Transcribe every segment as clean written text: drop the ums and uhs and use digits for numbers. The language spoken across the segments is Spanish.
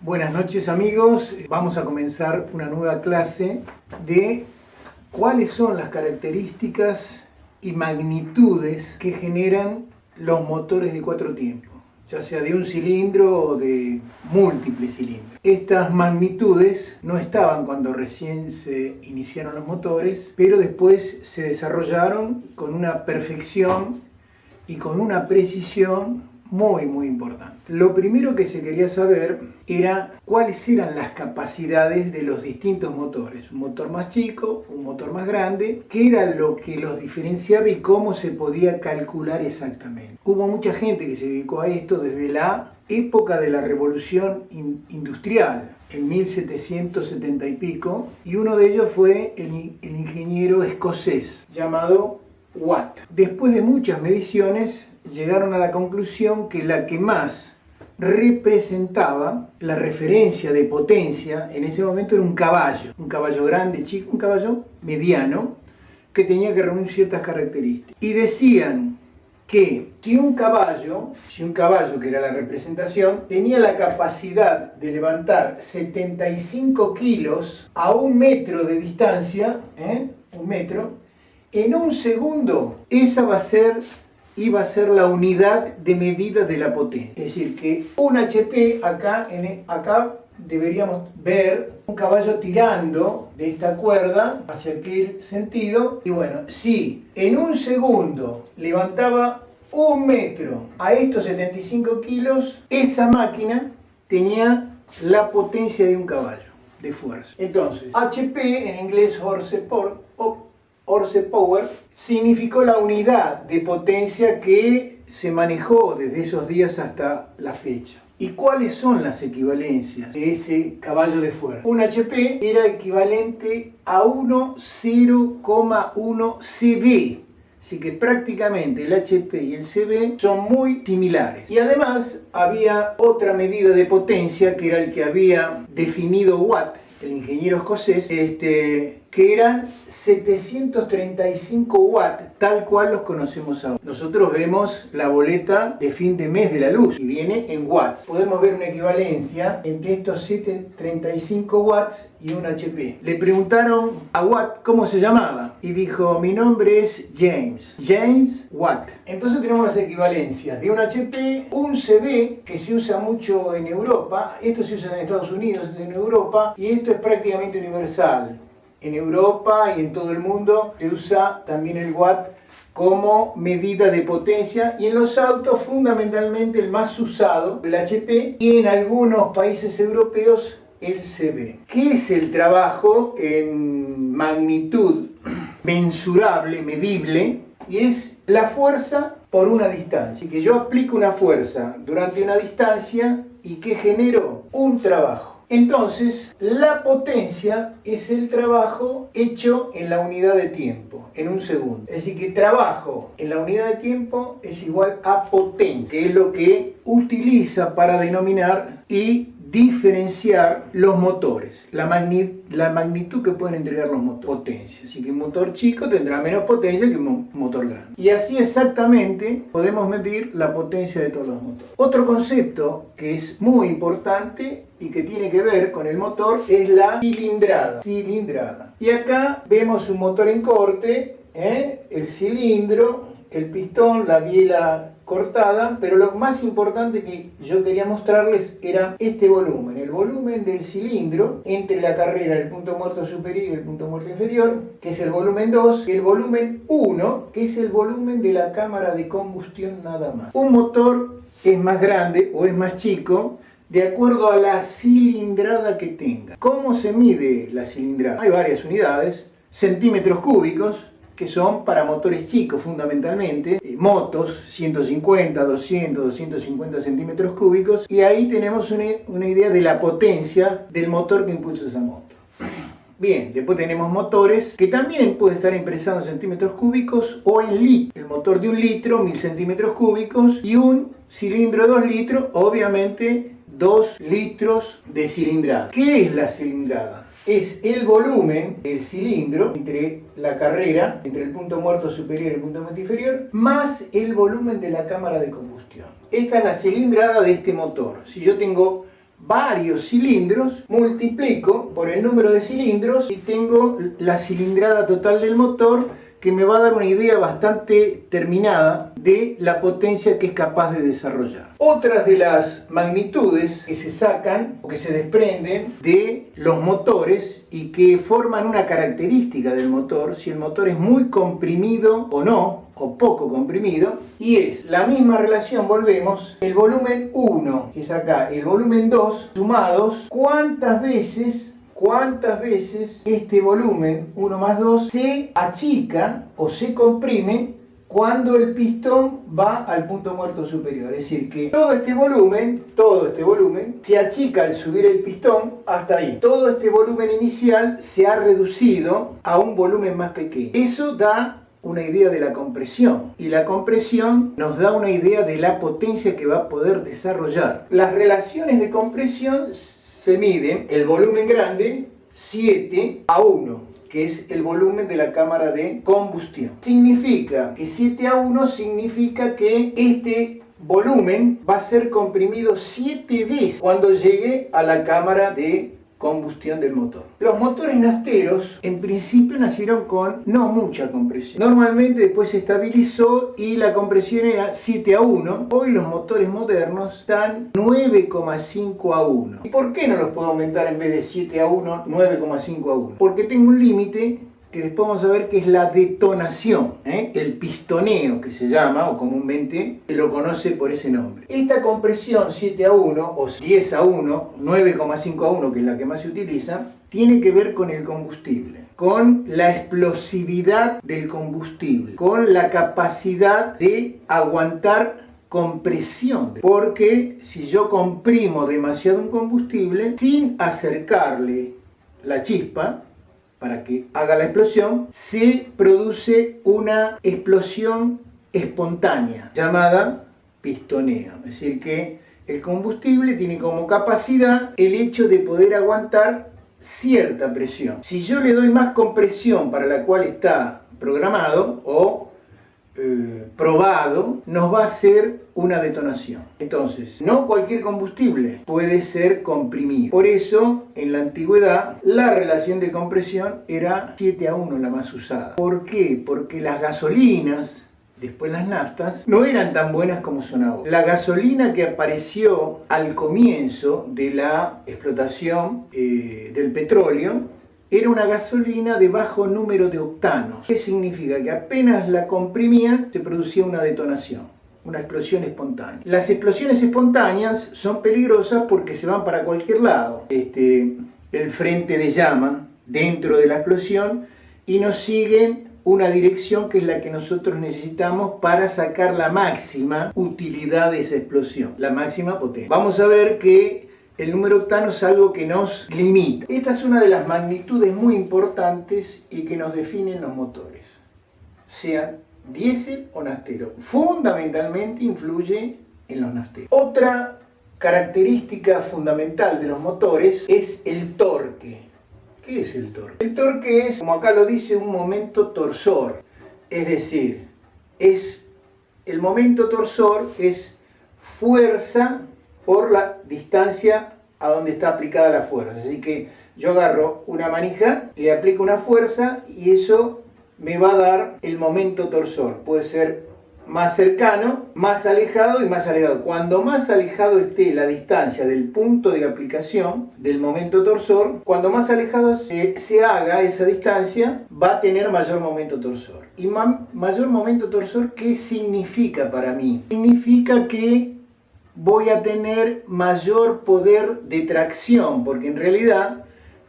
Buenas noches amigos, vamos a comenzar una nueva clase de cuáles son las características y magnitudes que generan los motores de 4 tiempos, ya sea de un cilindro o de múltiples cilindros. Estas magnitudes no estaban cuando recién se iniciaron los motores, pero después se desarrollaron con una perfección y con una precisión muy importante. Lo primero que se quería saber era cuáles eran las capacidades de los distintos motores. Un motor más chico, un motor más grande, qué era lo que los diferenciaba y cómo se podía calcular exactamente. Hubo mucha gente que se dedicó a esto desde la época de la revolución industrial, en 1770 y pico, y uno de ellos fue el ingeniero escocés llamado Watt. Después de muchas mediciones, llegaron a la conclusión que la que más representaba la referencia de potencia en ese momento era un caballo grande, chico, un caballo mediano, que tenía que reunir ciertas características. Y decían que si un caballo, que era la representación, tenía la capacidad de levantar 75 kilos a 1 metro de distancia, 1 metro, en 1 segundo, esa iba a ser la unidad de medida de la potencia. Es decir, que un HP, acá deberíamos ver un caballo tirando de esta cuerda hacia aquel sentido. Y bueno, si en 1 segundo levantaba 1 metro a estos 75 kilos, esa máquina tenía la potencia de un caballo de fuerza. Entonces, HP, en inglés horsepower, significó la unidad de potencia que se manejó desde esos días hasta la fecha. ¿Y cuáles son las equivalencias de ese caballo de fuerza? Un HP era equivalente a 0,1 CV. Así que prácticamente el HP y el CV son muy similares. Y además había otra medida de potencia que era el que había definido Watt, el ingeniero escocés, que eran 735 watts, tal cual los conocemos ahora. Nosotros vemos la boleta de fin de mes de la luz y viene en watts. Podemos ver una equivalencia entre estos 735 watts y un HP. Le preguntaron a Watt cómo se llamaba y dijo: mi nombre es James Watt. Entonces tenemos las equivalencias de un HP, un CV, que se usa mucho en Europa. Esto se usa en Estados Unidos, en Europa, y esto es prácticamente universal. En Europa y en todo el mundo se usa también el watt como medida de potencia, y en los autos fundamentalmente el más usado, el HP, y en algunos países europeos el CV. ¿Qué es el trabajo en magnitud mensurable, medible? Y es la fuerza por una distancia. Así que yo aplico una fuerza durante una distancia y ¿qué genero? Un trabajo. Entonces, la potencia es el trabajo hecho en la unidad de tiempo, en 1 segundo. Es decir, que trabajo en la unidad de tiempo es igual a potencia, que es lo que utiliza para denominar y diferenciar los motores, la magnitud que pueden entregar los motores, potencia. Así que un motor chico tendrá menos potencia que un motor grande. Y así exactamente podemos medir la potencia de todos los motores. Otro concepto que es muy importante y que tiene que ver con el motor es la cilindrada. Y acá vemos un motor en corte, el cilindro, el pistón, la biela cortada, pero lo más importante que yo quería mostrarles era este volumen, el volumen del cilindro entre la carrera del punto muerto superior y el punto muerto inferior, que es el volumen 2, y el volumen 1, que es el volumen de la cámara de combustión nada más. Un motor es más grande o es más chico de acuerdo a la cilindrada que tenga. ¿Cómo se mide la cilindrada? Hay varias unidades, centímetros cúbicos, que son para motores chicos fundamentalmente, motos 150, 200, 250 centímetros cúbicos, y ahí tenemos una idea de la potencia del motor que impulsa esa moto. Bien, después tenemos motores que también pueden estar expresados en centímetros cúbicos o en litros. El motor de 1 litro, 1000 centímetros cúbicos, y un cilindro de 2 litros, obviamente 2 litros de cilindrada. ¿Qué es la cilindrada? Es el volumen del cilindro entre la carrera, entre el punto muerto superior y el punto muerto inferior, más el volumen de la cámara de combustión. Esta es la cilindrada de este motor. Si yo tengo varios cilindros, multiplico por el número de cilindros y tengo la cilindrada total del motor, que me va a dar una idea bastante terminada de la potencia que es capaz de desarrollar. Otras de las magnitudes que se sacan o que se desprenden de los motores y que forman una característica del motor, si el motor es muy comprimido o no, o poco comprimido, y es la misma relación, volvemos, el volumen 1, que es acá, el volumen 2, sumados, ¿cuántas veces este volumen 1 más 2 se achica o se comprime cuando el pistón va al punto muerto superior? Es decir, que todo este volumen se achica al subir el pistón hasta ahí. Todo este volumen inicial se ha reducido a un volumen más pequeño. Eso da una idea de la compresión, y la compresión nos da una idea de la potencia que va a poder desarrollar. Las relaciones de compresión se miden el volumen grande 7:1, que es el volumen de la cámara de combustión. Significa que 7:1 significa que este volumen va a ser comprimido 7 veces cuando llegue a la cámara de combustión del motor. Los motores nafteros en principio nacieron con no mucha compresión. Normalmente después se estabilizó y la compresión era 7:1. Hoy los motores modernos están 9,5:1. ¿Y por qué no los puedo aumentar en vez de 7:1, 9,5:1? Porque tengo un límite que después vamos a ver que es la detonación, el pistoneo que se llama, o comúnmente se lo conoce por ese nombre. Esta compresión 7:1 o 10:1, 9,5:1, que es la que más se utiliza, tiene que ver con el combustible, con la explosividad del combustible, con la capacidad de aguantar compresión, porque si yo comprimo demasiado un combustible sin acercarle la chispa para que haga la explosión, se produce una explosión espontánea llamada pistoneo. Es decir, que el combustible tiene como capacidad el hecho de poder aguantar cierta presión. Si yo le doy más compresión para la cual está programado o probado, nos va a hacer una detonación. Entonces, no cualquier combustible puede ser comprimido. Por eso, en la antigüedad, la relación de compresión era 7:1 la más usada. ¿Por qué? Porque las gasolinas, después las naftas, no eran tan buenas como son ahora. La gasolina que apareció al comienzo de la explotación del petróleo era una gasolina de bajo número de octanos. ¿Qué significa? Que apenas la comprimían, se producía una detonación, una explosión espontánea. Las explosiones espontáneas son peligrosas porque se van para cualquier lado. El frente de llama dentro de la explosión y nos siguen una dirección que es la que nosotros necesitamos para sacar la máxima utilidad de esa explosión, la máxima potencia. Vamos a ver que el número octano es algo que nos limita. Esta es una de las magnitudes muy importantes y que nos definen los motores, sean diésel o naftero. Fundamentalmente influye en los nafteros. Otra característica fundamental de los motores es el torque. ¿Qué es el torque? El torque es, como acá lo dice, un momento torsor. Es decir, el momento torsor es fuerza por la distancia a donde está aplicada la fuerza. Así que yo agarro una manija, le aplico una fuerza y eso me va a dar el momento torsor. Puede ser más cercano, más alejado y más alejado. Cuando más alejado esté la distancia del punto de aplicación del momento torsor, cuando más alejado se haga esa distancia, va a tener mayor momento torsor. Y mayor momento torsor, ¿qué significa para mí? Significa que voy a tener mayor poder de tracción, porque en realidad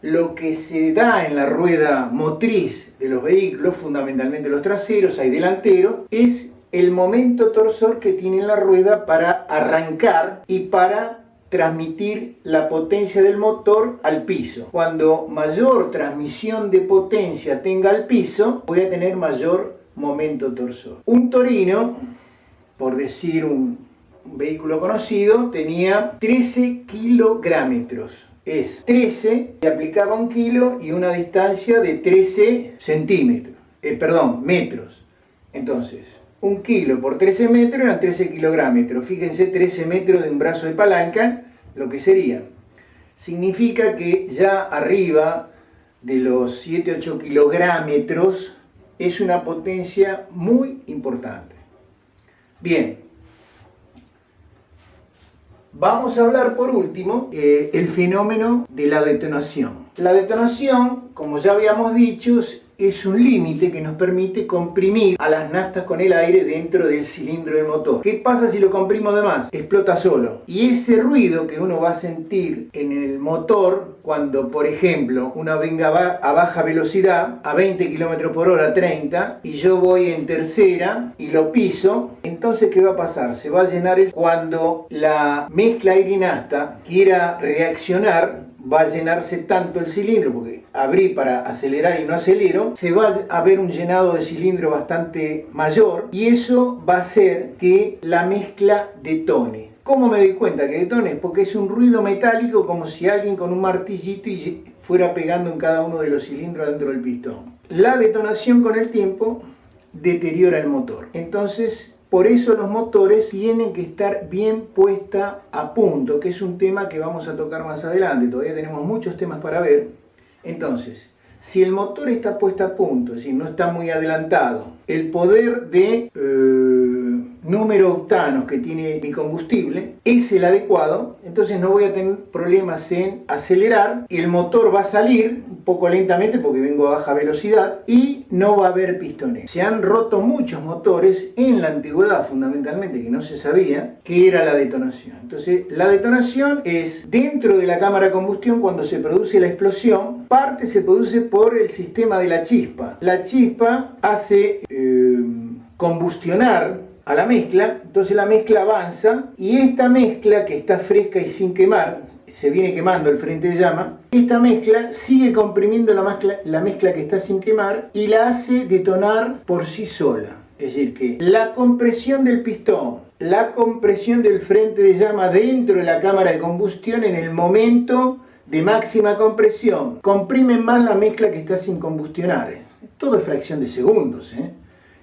lo que se da en la rueda motriz de los vehículos, fundamentalmente los traseros, hay delanteros, es el momento torsor que tiene la rueda para arrancar y para transmitir la potencia del motor al piso. Cuando mayor transmisión de potencia tenga al piso, voy a tener mayor momento torsor. Un Torino, por decir un vehículo conocido, tenía 13 kilográmetros. Es 13, se aplicaba 1 kilo y una distancia de 13 metros. Entonces, 1 kilo por 13 metros eran 13 kilográmetros. Fíjense, 13 metros de un brazo de palanca, lo que sería. significa que ya arriba de los 7-8 kilográmetros es una potencia muy importante. Bien, vamos a hablar por último el fenómeno de la detonación. La detonación, como ya habíamos dicho, es un límite que nos permite comprimir a las naftas con el aire dentro del cilindro del motor. ¿Qué pasa si lo comprimo de más? Explota solo. Y ese ruido que uno va a sentir en el motor cuando, por ejemplo, uno venga a baja velocidad, a 20 km por hora, 30, y yo voy en tercera y lo piso, entonces ¿qué va a pasar? Se va a llenar cuando la mezcla aire y nafta quiera reaccionar, va a llenarse tanto el cilindro, porque abrí para acelerar y no acelero, se va a ver un llenado de cilindro bastante mayor y eso va a hacer que la mezcla detone. ¿Cómo me doy cuenta que detone? Porque es un ruido metálico como si alguien con un martillito fuera pegando en cada uno de los cilindros dentro del pistón. La detonación con el tiempo deteriora el motor. Entonces, por eso los motores tienen que estar bien puesta a punto, que es un tema que vamos a tocar más adelante. Todavía tenemos muchos temas para ver. Entonces, si el motor está puesto a punto, es decir, no está muy adelantado, el poder de número de octanos que tiene mi combustible es el adecuado, entonces no voy a tener problemas en acelerar, el motor va a salir un poco lentamente porque vengo a baja velocidad y no va a haber pistoneo. Se han roto muchos motores en la antigüedad, fundamentalmente, que no se sabía qué era la detonación. Entonces, la detonación es dentro de la cámara de combustión cuando se produce la explosión, parte se produce por el sistema de la chispa. La chispa hace combustionar a la mezcla, entonces la mezcla avanza y esta mezcla que está fresca y sin quemar, se viene quemando el frente de llama, esta mezcla sigue comprimiendo la mezcla que está sin quemar y la hace detonar por sí sola. Es decir, que la compresión del pistón, la compresión del frente de llama dentro de la cámara de combustión en el momento de máxima compresión, comprimen más la mezcla que está sin combustionar. Todo es fracción de segundos.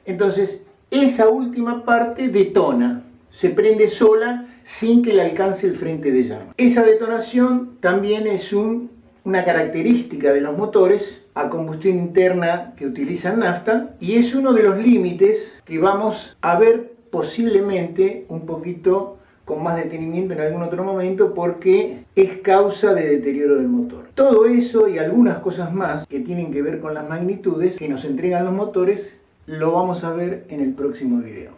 Entonces, esa última parte detona, se prende sola sin que le alcance el frente de llama. Esa detonación también es una característica de los motores a combustión interna que utilizan nafta y es uno de los límites que vamos a ver posiblemente un poquito con más detenimiento en algún otro momento porque es causa de deterioro del motor. Todo eso y algunas cosas más que tienen que ver con las magnitudes que nos entregan los motores lo vamos a ver en el próximo video.